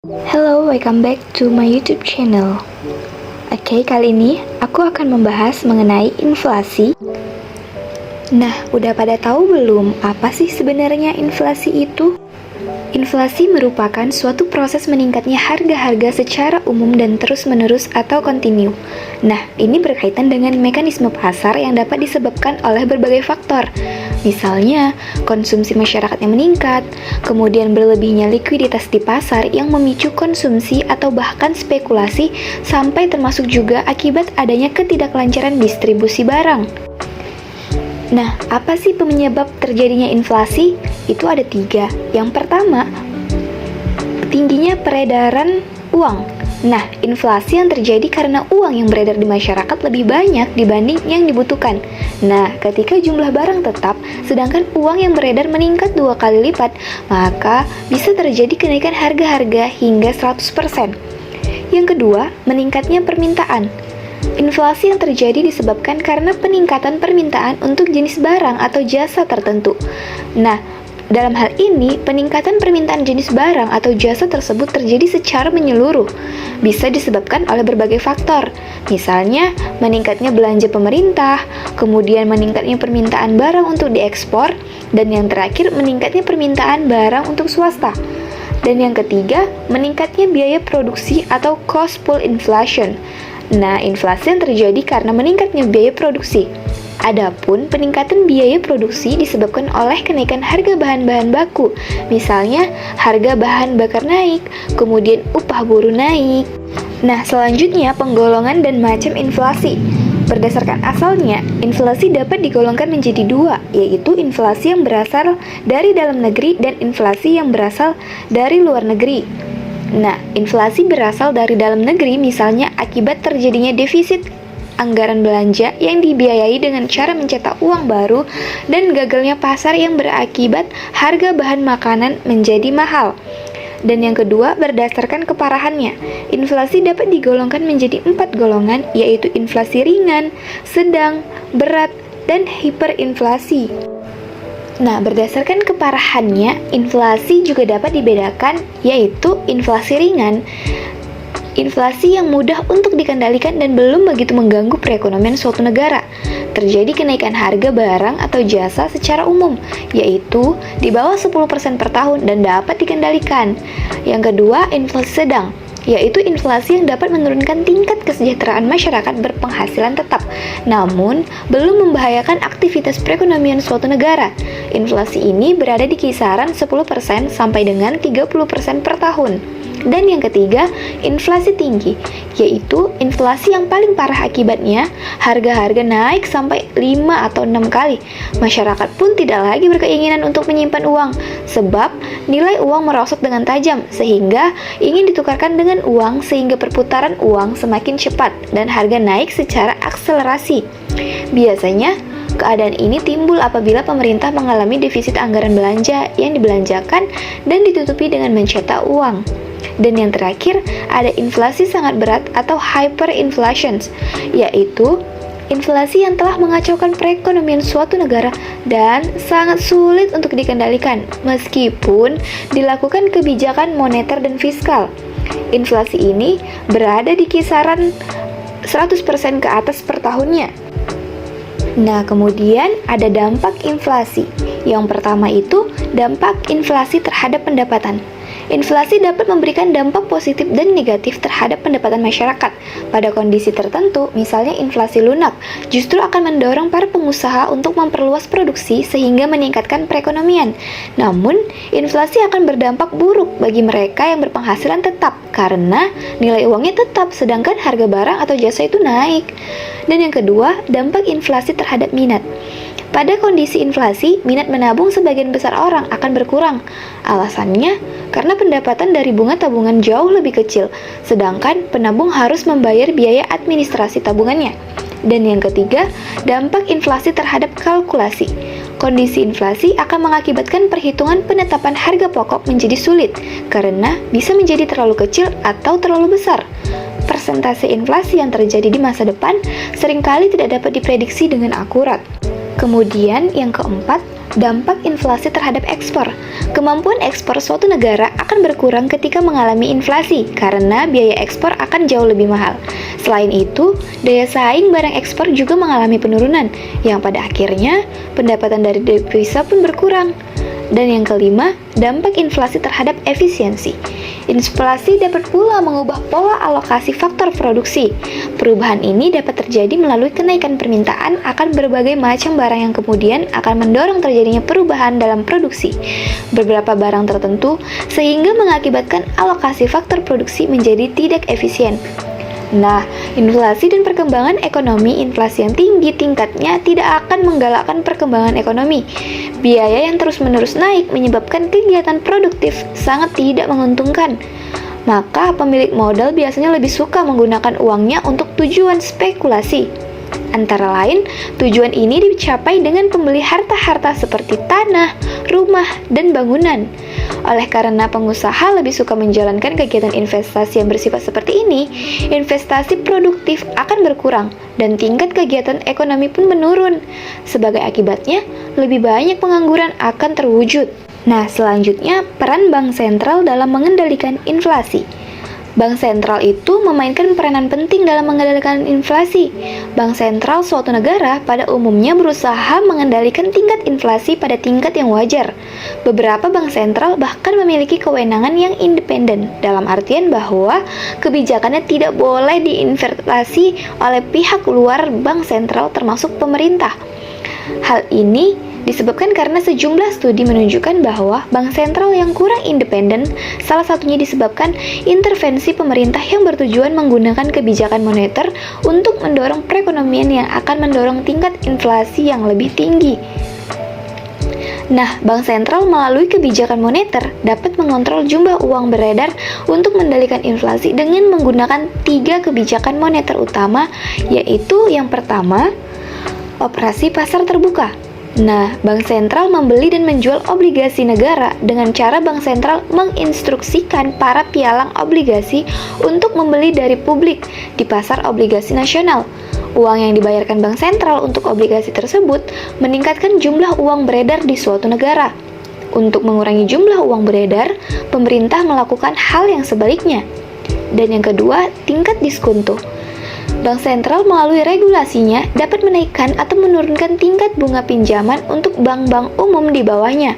Hello, welcome back to my YouTube channel. Oke, kali ini aku akan membahas mengenai inflasi. Nah, udah pada tahu belum apa sih sebenarnya inflasi itu? Inflasi merupakan suatu proses meningkatnya harga-harga secara umum dan terus-menerus atau kontinu. Nah, ini berkaitan dengan mekanisme pasar yang dapat disebabkan oleh berbagai faktor. Misalnya, konsumsi masyarakat yang meningkat, kemudian berlebihnya likuiditas di pasar yang memicu konsumsi atau bahkan spekulasi, sampai termasuk juga akibat adanya ketidaklancaran distribusi barang. Nah, apa sih penyebab terjadinya inflasi? Itu ada 3. Yang pertama, tingginya peredaran uang. Nah, inflasi yang terjadi karena uang yang beredar di masyarakat lebih banyak dibanding yang dibutuhkan. Nah, ketika jumlah barang tetap, sedangkan uang yang beredar meningkat 2 kali lipat, maka bisa terjadi kenaikan harga-harga hingga 100%. Yang kedua, meningkatnya permintaan. Inflasi yang terjadi disebabkan karena peningkatan permintaan untuk jenis barang atau jasa tertentu. Nah, dalam hal ini, peningkatan permintaan jenis barang atau jasa tersebut terjadi secara menyeluruh. Bisa disebabkan oleh berbagai faktor, misalnya meningkatnya belanja pemerintah, kemudian meningkatnya permintaan barang untuk diekspor, dan yang terakhir meningkatnya permintaan barang untuk swasta. Dan yang ketiga, meningkatnya biaya produksi atau cost pull inflation. Nah, inflasi yang terjadi karena meningkatnya biaya produksi. Adapun peningkatan biaya produksi disebabkan oleh kenaikan harga bahan-bahan baku. Misalnya, harga bahan bakar naik, kemudian upah buruh naik. Nah, selanjutnya penggolongan dan macam inflasi. Berdasarkan asalnya, inflasi dapat digolongkan menjadi 2, yaitu inflasi yang berasal dari dalam negeri dan inflasi yang berasal dari luar negeri. Nah, inflasi berasal dari dalam negeri misalnya akibat terjadinya defisit anggaran belanja yang dibiayai dengan cara mencetak uang baru dan gagalnya pasar yang berakibat harga bahan makanan menjadi mahal. Dan yang kedua, berdasarkan keparahannya, inflasi dapat digolongkan menjadi 4 golongan, yaitu inflasi ringan, sedang, berat, dan hiperinflasi. Nah, berdasarkan keparahannya, inflasi juga dapat dibedakan, yaitu inflasi ringan, inflasi yang mudah untuk dikendalikan dan belum begitu mengganggu perekonomian suatu negara. Terjadi kenaikan harga barang atau jasa secara umum, yaitu di bawah 10% per tahun dan dapat dikendalikan. Yang kedua, inflasi sedang, yaitu inflasi yang dapat menurunkan tingkat kesejahteraan masyarakat berpenghasilan tetap, namun belum membahayakan aktivitas perekonomian suatu negara. Inflasi ini berada di kisaran 10% sampai dengan 30% per tahun. Dan yang ketiga, inflasi tinggi, yaitu inflasi yang paling parah akibatnya harga-harga naik sampai 5 atau 6 kali. Masyarakat pun tidak lagi berkeinginan untuk menyimpan uang, sebab nilai uang merosot dengan tajam, sehingga ingin ditukarkan dengan uang sehingga perputaran uang semakin cepat dan harga naik secara akselerasi. Biasanya, keadaan ini timbul apabila pemerintah mengalami defisit anggaran belanja yang dibelanjakan dan ditutupi dengan mencetak uang. Dan yang terakhir, ada inflasi sangat berat atau hyperinflation, yaitu inflasi yang telah mengacaukan perekonomian suatu negara dan sangat sulit untuk dikendalikan meskipun dilakukan kebijakan moneter dan fiskal. Inflasi ini berada di kisaran 100% ke atas per tahunnya. Nah, kemudian ada dampak inflasi. Yang pertama itu dampak inflasi terhadap pendapatan. Inflasi dapat memberikan dampak positif dan negatif terhadap pendapatan masyarakat. Pada kondisi tertentu, misalnya inflasi lunak, justru akan mendorong para pengusaha untuk memperluas produksi sehingga meningkatkan perekonomian. Namun, inflasi akan berdampak buruk bagi mereka yang berpenghasilan tetap karena nilai uangnya tetap sedangkan harga barang atau jasa itu naik. Dan yang kedua, dampak inflasi terhadap minat. Pada kondisi inflasi, minat menabung sebagian besar orang akan berkurang. Alasannya, karena pendapatan dari bunga tabungan jauh lebih kecil, sedangkan penabung harus membayar biaya administrasi tabungannya. Dan yang ketiga, dampak inflasi terhadap kalkulasi. Kondisi inflasi akan mengakibatkan perhitungan penetapan harga pokok menjadi sulit, karena bisa menjadi terlalu kecil atau terlalu besar. Persentase inflasi yang terjadi di masa depan seringkali tidak dapat diprediksi dengan akurat. Kemudian yang keempat, Dampak inflasi terhadap ekspor. Kemampuan ekspor suatu negara akan berkurang ketika mengalami inflasi karena biaya ekspor akan jauh lebih mahal. Selain itu, daya saing barang ekspor juga mengalami penurunan, yang pada akhirnya pendapatan dari devisa pun berkurang. Dan yang kelima, dampak inflasi terhadap efisiensi. Inflasi dapat pula mengubah pola alokasi faktor produksi. Perubahan ini dapat terjadi melalui kenaikan permintaan akan berbagai macam barang yang kemudian akan mendorong terjadinya perubahan dalam produksi beberapa barang tertentu sehingga mengakibatkan alokasi faktor produksi menjadi tidak efisien. Nah, inflasi dan perkembangan ekonomi, inflasi yang tinggi tingkatnya tidak akan menggalakkan perkembangan ekonomi. Biaya yang terus-menerus naik menyebabkan kegiatan produktif sangat tidak menguntungkan. Maka pemilik modal biasanya lebih suka menggunakan uangnya untuk tujuan spekulasi. Antara lain, tujuan ini dicapai dengan pembeli harta-harta seperti tanah, rumah, dan bangunan. Oleh karena pengusaha lebih suka menjalankan kegiatan investasi yang bersifat seperti ini, investasi produktif akan berkurang dan tingkat kegiatan ekonomi pun menurun. Sebagai akibatnya, lebih banyak pengangguran akan terwujud. Nah, selanjutnya peran bank sentral dalam mengendalikan inflasi. Bank sentral itu memainkan peranan penting dalam mengendalikan inflasi. Bank sentral suatu negara pada umumnya berusaha mengendalikan tingkat inflasi pada tingkat yang wajar. Beberapa bank sentral bahkan memiliki kewenangan yang independen, dalam artian bahwa kebijakannya tidak boleh diintervensi oleh pihak luar bank sentral termasuk pemerintah. Hal ini disebabkan karena sejumlah studi menunjukkan bahwa bank sentral yang kurang independen salah satunya disebabkan intervensi pemerintah yang bertujuan menggunakan kebijakan moneter untuk mendorong perekonomian yang akan mendorong tingkat inflasi yang lebih tinggi. Nah, bank sentral melalui kebijakan moneter dapat mengontrol jumlah uang beredar untuk mengendalikan inflasi dengan menggunakan 3 kebijakan moneter utama, yaitu yang pertama, operasi pasar terbuka. Nah, bank sentral membeli dan menjual obligasi negara dengan cara bank sentral menginstruksikan para pialang obligasi untuk membeli dari publik di pasar obligasi nasional. Uang yang dibayarkan bank sentral untuk obligasi tersebut meningkatkan jumlah uang beredar di suatu negara. Untuk mengurangi jumlah uang beredar, pemerintah melakukan hal yang sebaliknya. Dan yang kedua, tingkat diskonto. Bank sentral melalui regulasinya dapat menaikkan atau menurunkan tingkat bunga pinjaman untuk bank-bank umum di bawahnya.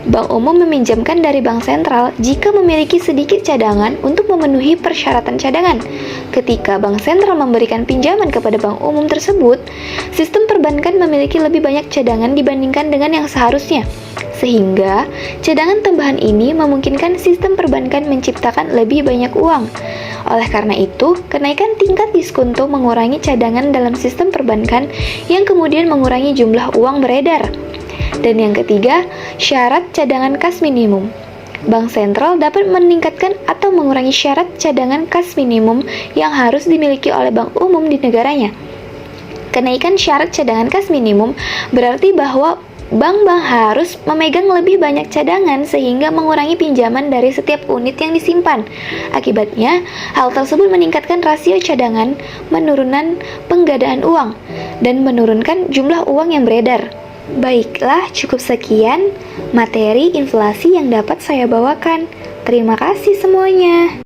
Bank umum meminjamkan dari bank sentral jika memiliki sedikit cadangan untuk memenuhi persyaratan cadangan. Ketika bank sentral memberikan pinjaman kepada bank umum tersebut, sistem perbankan memiliki lebih banyak cadangan dibandingkan dengan yang seharusnya. Sehingga, cadangan tambahan ini memungkinkan sistem perbankan menciptakan lebih banyak uang. Oleh karena itu, kenaikan tingkat diskonto mengurangi cadangan dalam sistem perbankan yang kemudian mengurangi jumlah uang beredar. Dan yang ketiga, syarat cadangan kas minimum. Bank sentral dapat meningkatkan atau mengurangi syarat cadangan kas minimum yang harus dimiliki oleh bank umum di negaranya. Kenaikan syarat cadangan kas minimum berarti bahwa bank-bank harus memegang lebih banyak cadangan sehingga mengurangi pinjaman dari setiap unit yang disimpan. Akibatnya, hal tersebut meningkatkan rasio cadangan, menurunkan penggadaan uang, dan menurunkan jumlah uang yang beredar. Baiklah, cukup sekian materi inflasi yang dapat saya bawakan. Terima kasih semuanya.